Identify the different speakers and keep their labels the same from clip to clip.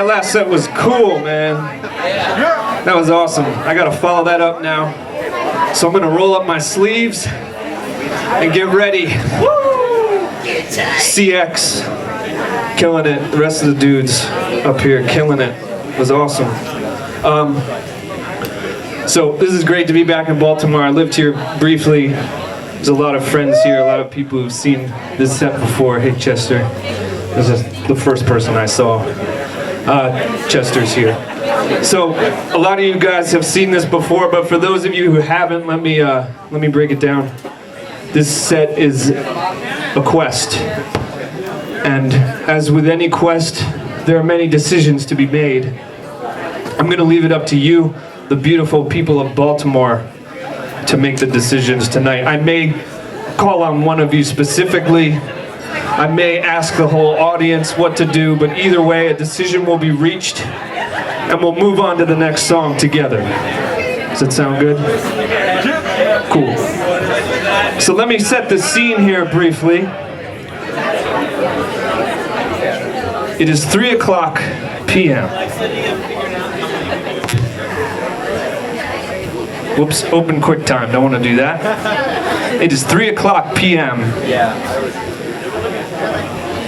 Speaker 1: That last set was cool, man. That was awesome. I gotta follow that up now. So I'm gonna roll up my sleeves and get ready. CX, killing it. The rest of the dudes up here, killing it. It was awesome. So this is great to be back in Baltimore. I lived here briefly. There's a lot of friends here, a lot of people who've seen this set before. Hey, Chester. This is the first person I saw. Chester's here. So a lot of you guys have seen this before, but for those of you who haven't, let me break it down. This set is a quest, and as with any quest, there are many decisions to be made. I'm going to leave it up to you, the beautiful people of Baltimore, to make the decisions tonight. I may call on one of you specifically. I may ask the whole audience what to do, but either way, a decision will be reached, and we'll move on to the next song together. Does that sound good? Cool. So let me set the scene here briefly. It is 3:00 p.m. Whoops, open quick time, don't want to do that. It is 3:00 p.m.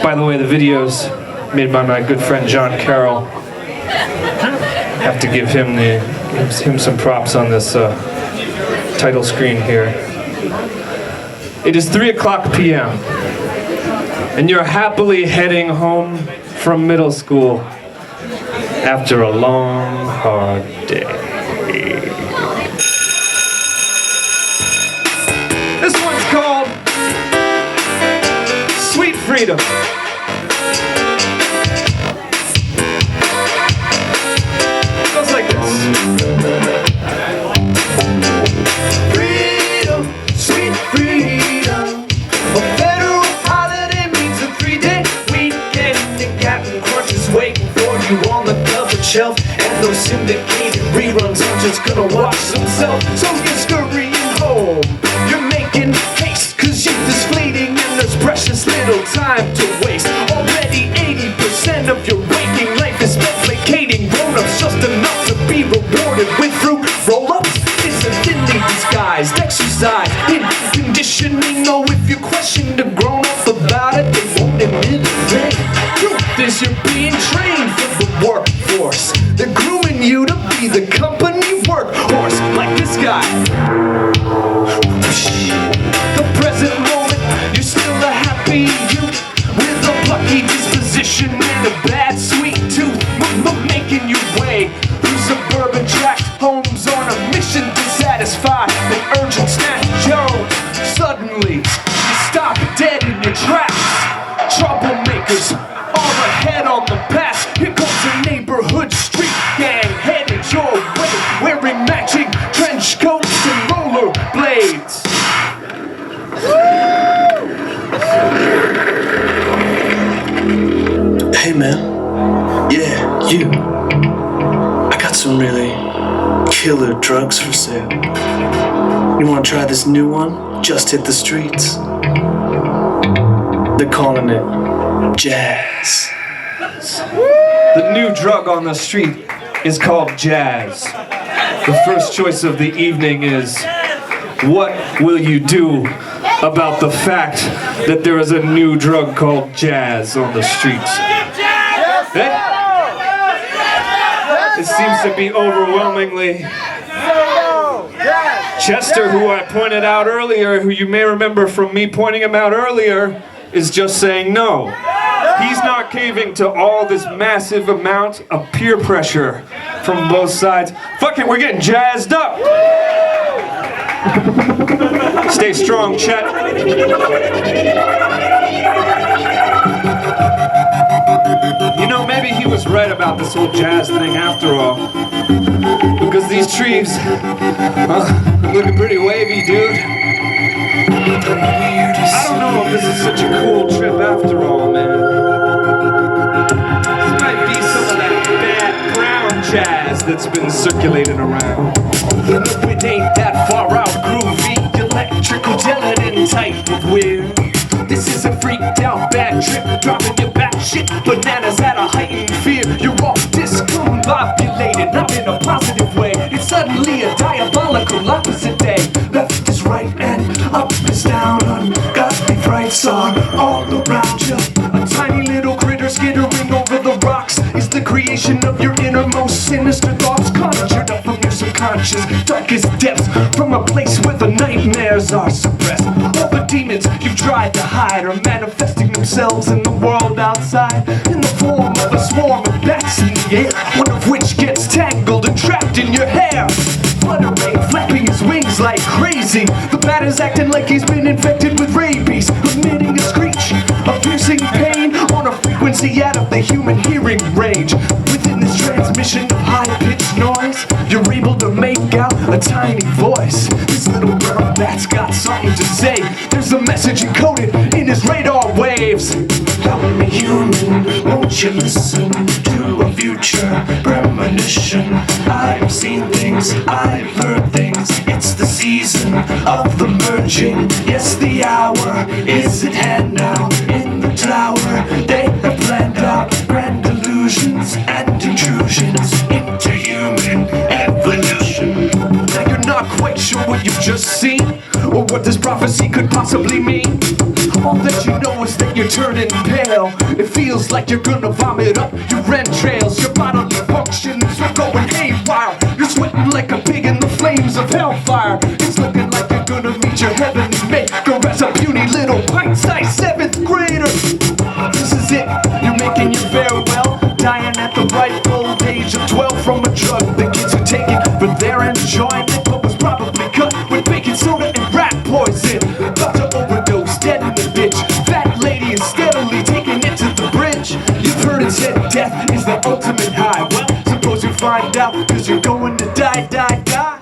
Speaker 1: By the way, the video's made by my good friend John Carroll. Have to give him some props on this title screen here. It is 3:00 p.m. and you're happily heading home from middle school after a long, hard day. This one's called Sweet Freedom. Goes like this. Freedom, sweet freedom. A federal holiday means a 3-day weekend. The Captain Crunch is waiting for you on the cupboard shelf, and those syndicated reruns are just gonna watch themselves. So you're scurrying home. You're making haste, cause youth is fleeting and there's precious little time to waste. Already 80% of your waking life is spent placating grown-ups, just enough to be rewarded with fruit roll-ups. It's a thinly disguised exercise in conditioning. Oh, if you question the grown-up about it, they won't admit a thing. Truth is you're being trained for the workforce. They're grooming you to be the company workhorse, like this guy. The present moment, you're still a happy youth with a plucky disposition and a bad sweet tooth. Making your way through suburban tract homes on a mission to satisfy an urgent snatch Jones. Suddenly, you stop dead in your tracks. Troublemakers all ahead on the pass. Here comes a neighborhood street gang headed your way, wearing matching trench coats and roller blades.
Speaker 2: Hey man, yeah, you. I got some really killer drugs for sale. You wanna try this new one? Just hit the streets. They're calling it jazz.
Speaker 1: The new drug on the street is called jazz. The first choice of the evening is, what will you do about the fact that there is a new drug called jazz on the streets? It seems to be overwhelmingly Chester, who I pointed out earlier, who you may remember from me pointing him out earlier, is just saying no. He's not caving to all this massive amount of peer pressure from both sides. Fuck it, we're getting jazzed up. Stay strong, Chet. You know, maybe he was right about this whole jazz thing after all. Because these trees, looking pretty wavy, dude. I don't know if this is such a cool trip after all, man. This might be some of that bad brown jazz that's been circulating around. You know it ain't that far out groovy, electrical gelatin type of weird. This is a freaked out bad trip, dropping your back shit. Bananas at a heightened fear. You're all
Speaker 3: and I'm in a positive way. It's suddenly a diabolical opposite day. Left is right and up is down. Ungodly frights are all around you. A tiny little critter skittering over the rocks is the creation of your innermost sinister thoughts, conjured up from your subconscious darkest depths, from a place where the nightmares are suppressed. All the demons you've tried to hide are manifesting themselves in the world outside, in the form of a swarm of bats in the air, one of which gets tangled and trapped in your hair. Fluttering, flapping his wings like crazy, the bat is acting like he's been infected with rabies, emitting a screech of piercing pain on a frequency out of the human hearing range. Within this transmission of high-pitched noise, you're able to make out a tiny voice. This little brown bat's got something to say. There's a message encoded in his radar waves. Help me, human, won't you listen to a future premonition? I've seen things, I've heard things. It's the season of the merging. Yes, the hour is at hand now. In the tower, they have planned out grand illusions and intrusions into human evolution. Now you're not quite sure what you've just seen, or what this prophecy could possibly mean. All that you know is that you're turning pale. It feels like you're gonna vomit up your entrails. Your bodily functions are going haywire. You're sweating like a pig in the flames of hellfire. It's looking like you're gonna meet your heavenly maker as a puny little pint-sized 7th grader. This is it, you're making your farewell, dying at the ripe old age of 12 from a drug the kids are taking for their enjoyment, but was probably cut with baking soda and rat poison. About to overdose, dead in the ditch. Fat lady is steadily taking it to the bridge. You've heard it said death is the ultimate high. Well, suppose you find out, cause you're going to die, die, die.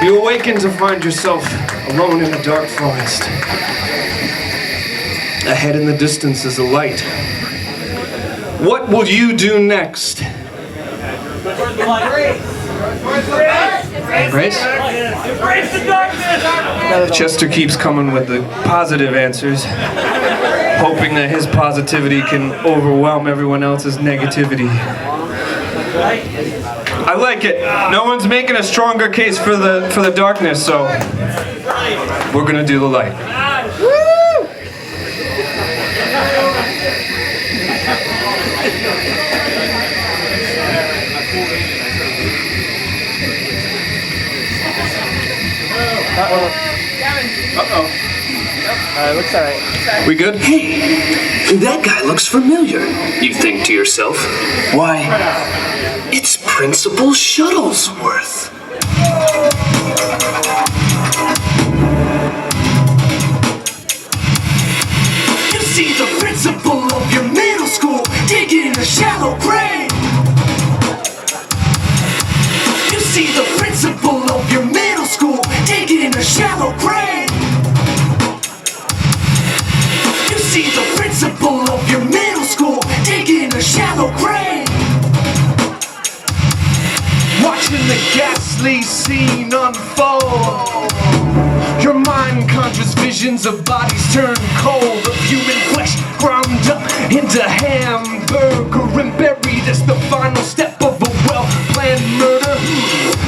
Speaker 1: You awaken to find yourself alone in a dark forest. Ahead in the distance is a light. What will you do next? Embrace?
Speaker 4: Embrace the darkness!
Speaker 1: Chester keeps coming with the positive answers, hoping that his positivity can overwhelm everyone else's negativity. I like it. No one's making a stronger case for the darkness, so we're gonna do the light.
Speaker 4: Uh-oh. Looks alright.
Speaker 1: We good?
Speaker 2: Hey, that guy looks familiar, you think to yourself. Why, it's Principal Shuttlesworth.
Speaker 3: You see the principal of your middle school digging a shallow grave. You see the principal of your middle school digging a shallow grave. You see the principal of your middle school digging a shallow grave. Watching the ghastly scene unfold, your mind conjures visions of bodies turned cold, of human flesh ground up into hamburger and buried as the final step of a well-planned murder.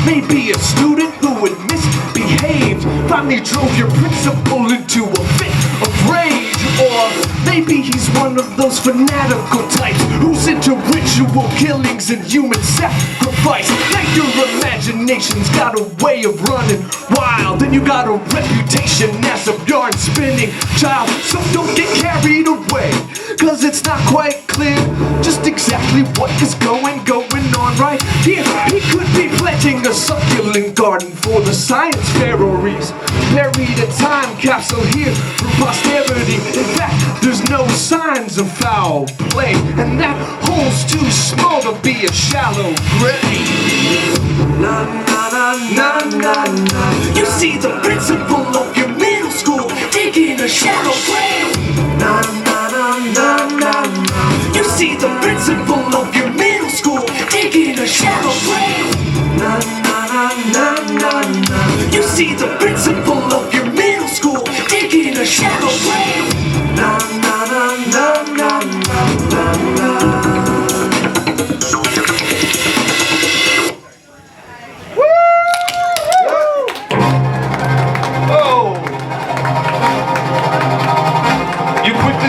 Speaker 3: Maybe a student who had misbehaved finally drove your principal into a fit of rage. Or maybe he's one of those fanatical types who's into ritual killings and human sacrifice. Now your imagination's got a way of running wild, and you got a reputation as a yarn spinning child. So don't get carried away, cause it's not quite clear just exactly what is going on right here. He could be planting a succulent garden for the science fairies, buried a time capsule here for posterity. In fact, there's no signs of foul play, and that hole's too small to be a shallow grave. Na na na na na na. You see the principal of your middle school digging a shallow grave. Na na na na na na. You see the principal of your middle school digging a shallow grave. Na na na na na na. You see the principal of your middle school digging a shallow grave. Na na na na.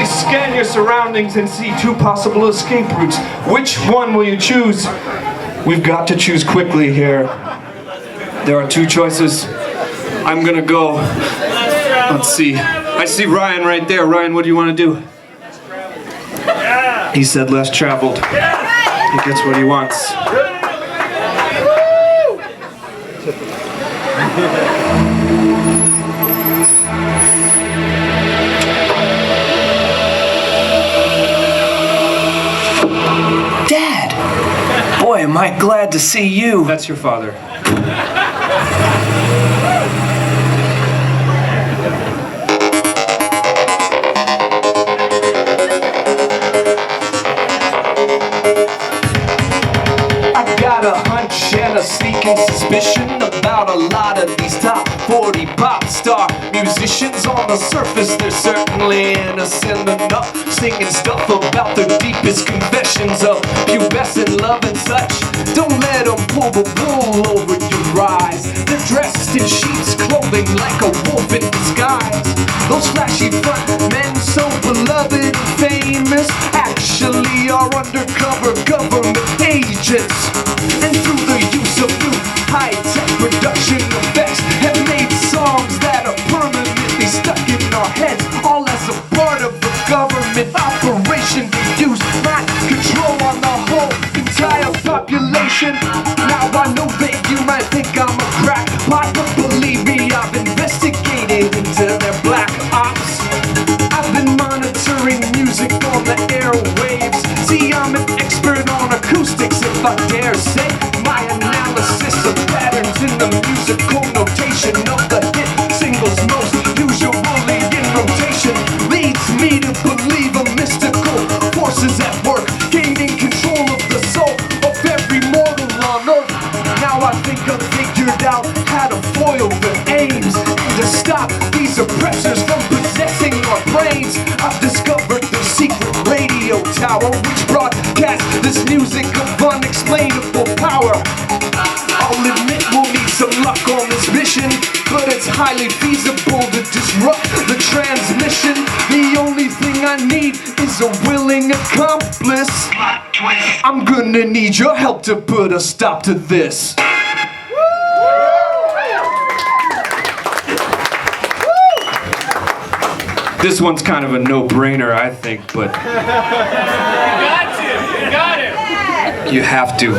Speaker 1: Quickly scan your surroundings and see two possible escape routes. Which one will you choose? We've got to choose quickly here. There are two choices. I'm gonna go. Let's see. I see Ryan right there. Ryan, what do you want to do? He said less traveled. He gets what he wants.
Speaker 2: Dad! Boy, am I glad to see you.
Speaker 1: That's your father.
Speaker 3: I got a hunch and a sneaking suspicion about a lot of these top 40 pop star musicians. On the surface, they're certainly innocent enough, singing stuff about their deepest confessions of pubescent love and such. Don't let them pull the wool over your eyes. They're dressed in sheep's clothing like a wolf in disguise. Those flashy front men, so beloved and famous, actually are undercover government agents. And through the use of new high-tech production effects, have made songs that are permanently stuck in our heads, all as a part of a government operation to use mind control on the whole entire population. Now I know that you might think I'm a crackpot, but believe me, I've investigated into their black ops. I've been monitoring music on the airwaves. See, I'm an expert on acoustics, if I dare say. My analysis of patterns in the musical notation of the hit singles most usually in rotation leads me to believe a mystical force is at work, gaining control of the soul of every mortal on earth. Now I think I've figured out how to foil their aims and to stop these oppressors from possessing our brains. I've discovered the secret radio tower which broadcasts this music of unexplainable power. I'll admit we'll need some luck on this mission, but it's highly feasible to disrupt the transmission. The only thing I need is a willing accomplice. I'm gonna need your help to put a stop to this.
Speaker 1: This one's kind of a no-brainer, I think, but
Speaker 4: You got it!
Speaker 1: you have to.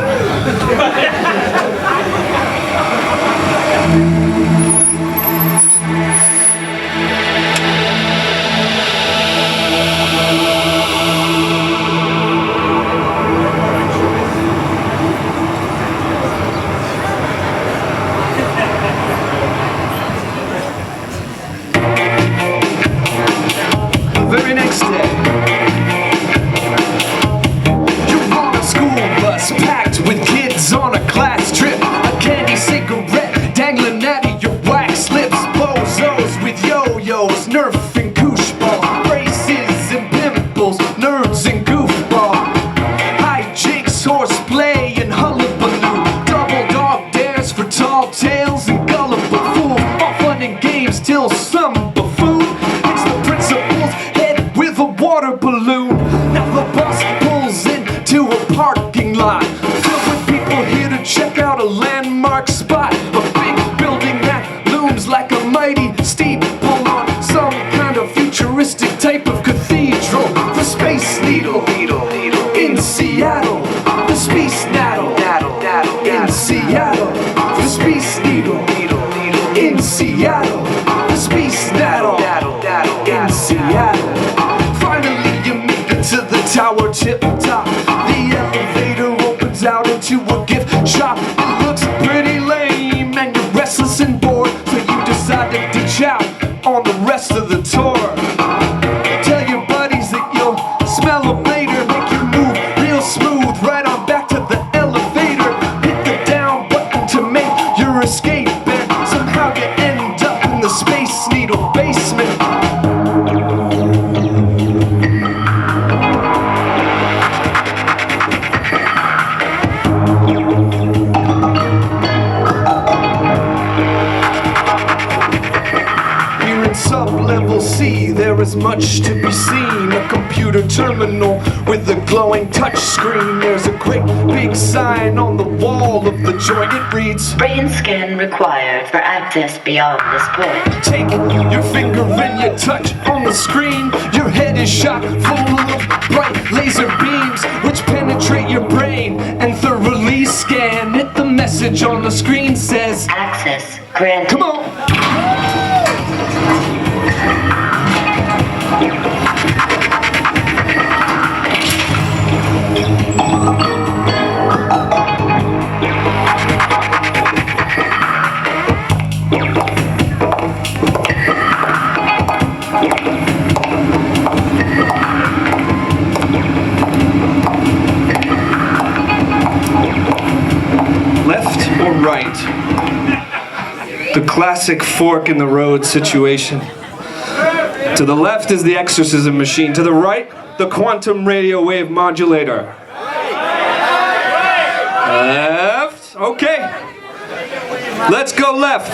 Speaker 3: The very next day, you're on a school bus packed with kids on a class trip. A candy cigarette dangling out of your wax lips. Bozos with yo-yos, Nerf and koosh ball, braces and pimples, nerds and goofball, hijinks, horseplay and hullabaloo, double dog dares for tall tales and gullible fools. All fun and games till some buffoon hits the principal's head with a water balloon. Now the bus pulls into a parking lot filled with people here to check out a landmark spot. A big building that looms like a mighty steeple on some kind of futuristic type of cathedral. The Space Needle in Seattle. The Space Needle in Seattle. The Space Needle in Seattle. The Space Needle in Seattle. Finally you make it to the tower tip top. The elevator opens out into a gift shop. It looks pretty lame and you're restless and bored, so you decide to ditch out on the rest of the tour. Tell your buddies that you'll smell them later. Make your move real smooth right on back to the elevator. Hit the down button to make your escape, and somehow you end up in the Space Needle basement. see, there is much to be seen. A computer terminal with a glowing touch screen. There's a great big sign on the wall of the joint. It reads,
Speaker 5: brain scan required for access beyond this point.
Speaker 3: take your finger and you touch on the screen. Your head is shot full of bright laser beams which penetrate your brain and thoroughly scan it. The message on the screen says,
Speaker 5: access granted.
Speaker 3: come on!
Speaker 1: Left or right? The classic fork in the road situation. To the left is the exorcism machine. To the right, the quantum radio wave modulator. Left. Okay. Let's go left.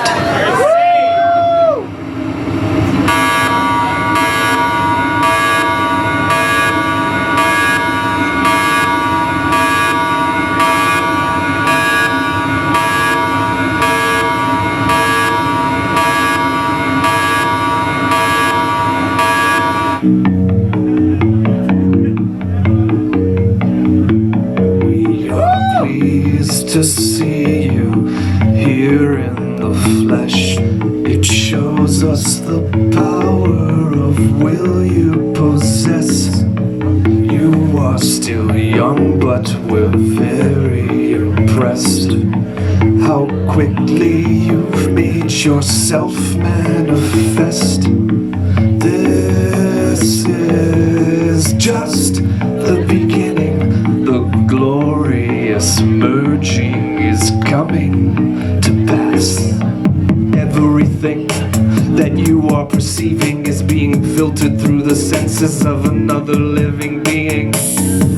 Speaker 3: To see you here in the flesh, it shows us the power of will you possess. You are still young, but we're very impressed how quickly you've made yourself manifest. This is just the beginning, the glorious merging is coming to pass. Everything that you are perceiving is being filtered through the senses of another living being.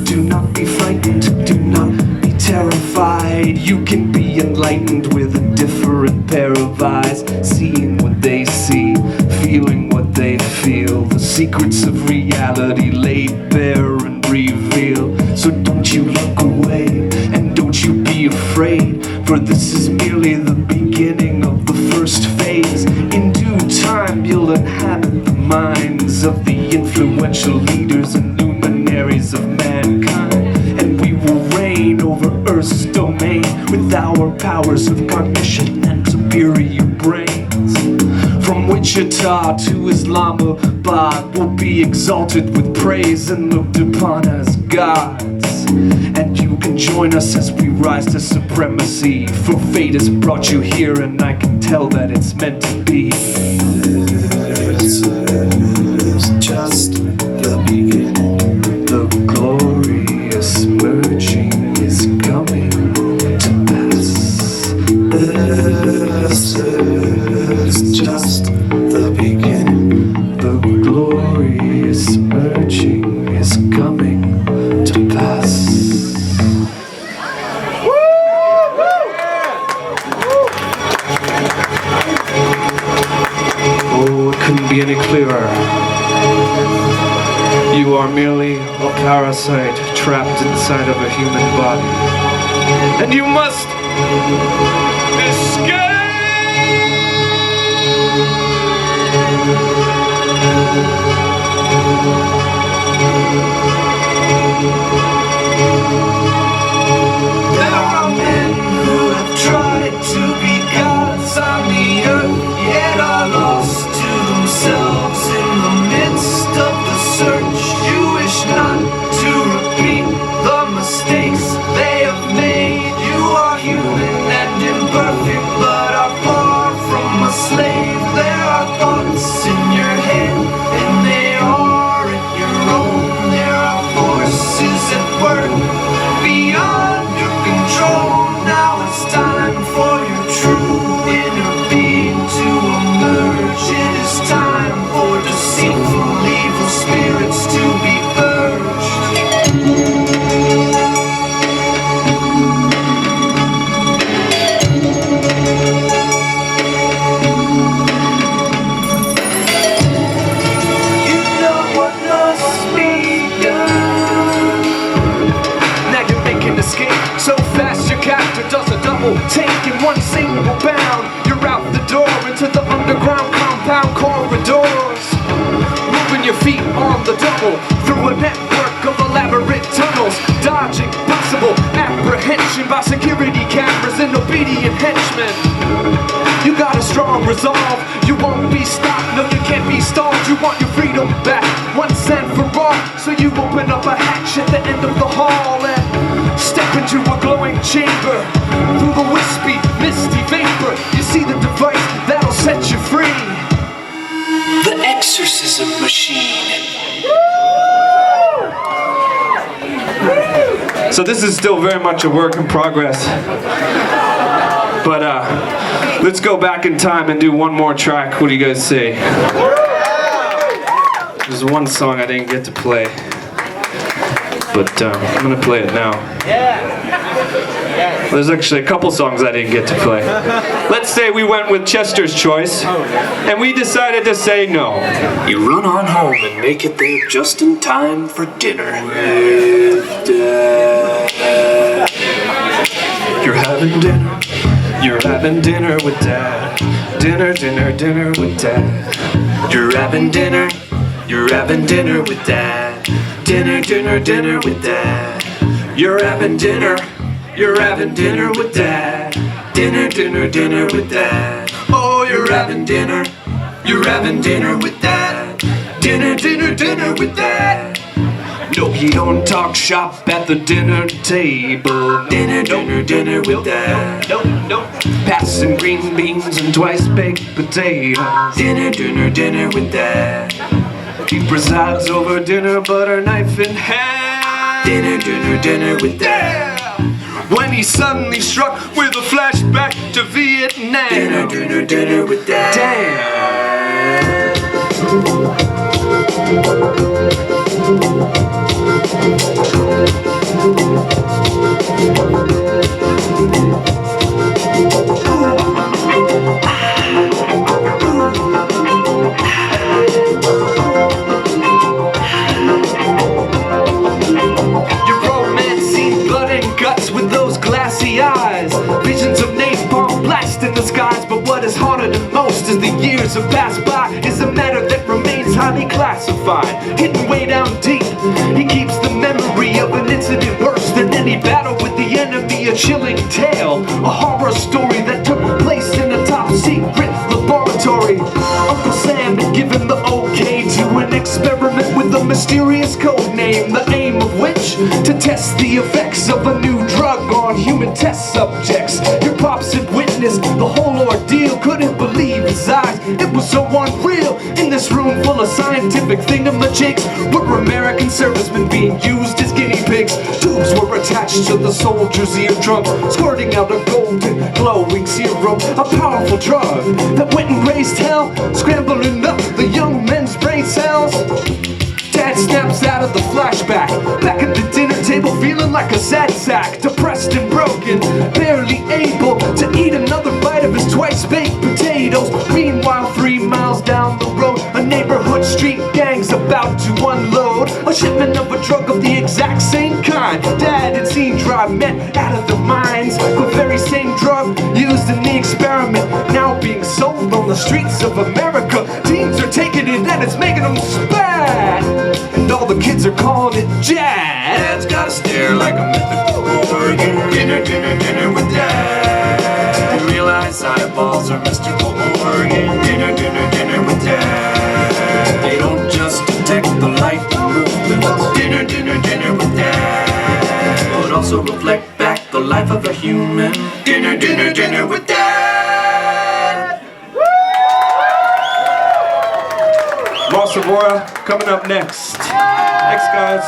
Speaker 3: Do not be frightened, do not be terrified. You can be enlightened with a different pair of eyes, seeing what they see, feeling what they feel. The secrets of reality laid bare and revealed. So don't you look away, and don't you be afraid, for this is merely the beginning of the first phase. In due time you'll inhabit the minds of the influential leaders and luminaries of mankind, and we will reign over Earth's domain with our powers of cognition and superior brains. From Wichita to Islamabad, we'll be exalted with praise and looked upon as gods. And you can join us as we rise to supremacy, for fate has brought you here, and I can tell that it's meant to be. This is just the beginning. The glorious merging is coming to pass. This is just the beginning. The glorious merging is coming to pass. Oh, it couldn't be any clearer. You are merely a parasite trapped inside of a human body, and you must escape! There are men who have tried to be gods on the earth, yet are lost to themselves in the midst of the search. You wish not to repeat the mistakes they have made. You are human and imperfect, but are far from a slave. There are thoughts in your double take in one single bound. You're out the door into the underground compound corridors, moving your feet on the double through a network of elaborate tunnels, dodging possible apprehension by security cameras and obedient henchmen. You got a strong resolve, you won't be stopped, no you can't be stalled. You want your freedom back, once and for all. So you open up a hatch at the end of the hall and step into a glowing chamber. Through the wispy, misty vapor, you see the device that'll set you free.
Speaker 2: The exorcism machine.
Speaker 1: So this is still very much a work in progress. But let's go back in time and do one more track. What do you guys say? There's one song I didn't get to play, but I'm gonna play it now. There's actually a couple songs I didn't get to play. Let's say we went with Chester's choice, and we decided to say no.
Speaker 2: You run on home and make it there just in time for dinner with Dad.
Speaker 1: You're having dinner. You're having dinner with Dad. Dinner, dinner, dinner with Dad.
Speaker 2: You're having dinner. You're having dinner with Dad. Dinner, dinner, dinner with Dad. You're having dinner. You're having dinner with Dad. Dinner, dinner, dinner with Dad. Oh, you're having dinner. You're having dinner with Dad. Dinner, dinner, dinner with Dad.
Speaker 1: No, you don't talk shop at the dinner table.
Speaker 2: Dinner, dinner, dinner with Dad.
Speaker 1: No, no. Passing green beans and twice baked potatoes.
Speaker 2: Dinner, dinner, dinner with Dad.
Speaker 1: He presides over dinner, butter knife in hand.
Speaker 2: Dinner, dinner, dinner with Dad.
Speaker 3: When he suddenly struck with a flashback to Vietnam.
Speaker 2: Dinner, dinner, dinner with Dad.
Speaker 3: Your romancing blood and guts with those glassy eyes. Visions of napalm blast in the skies. But what is haunted than most as the years have passed by is a matter that remains highly classified, hidden way down deep. He keeps the memory of an incident worse than any battle with the enemy, a chilling tale, a horror story that took place in a top secret laboratory. Uncle Sam had given the okay to an experiment with a mysterious code name, the aim of which to test the effects of a new drug on human test subjects. Your pops had witnessed the whole ordeal, couldn't believe his eyes, it was so unreal. In this room full of scientific thingamajigs were American servicemen being used as guinea pigs. Tubes were attached to the soldier's eardrum, squirting out a golden glowing serum, a powerful drug that went and raised hell, scrambling up the young men's brain cells. Dad snaps out of the flashback, back at the dinner table feeling like a sad sack, depressed and broken, barely able to eat another bite of his twice baked potatoes. Meanwhile, 3 miles down the road, a neighborhood street gang's about to unload a shipment of a drug of the exact same kind Dad had seen drive men out of their minds. The very same drug used in the experiment, now being sold on the streets of America. Teens are taking it and it's making them spat, and all the kids are calling it jazz.
Speaker 2: Dad's gotta stare like a mythical organ. Dinner, dinner, dinner with Dad. You realize eyeballs are mystical organ. Dinner, dinner, dinner with Dad. They don't just detect the light and movement. Dinner, dinner, dinner with Dad. But also reflect back the life of a human. Dinner, dinner, dinner with Dad.
Speaker 1: Moss Savora coming up next. Thanks, guys.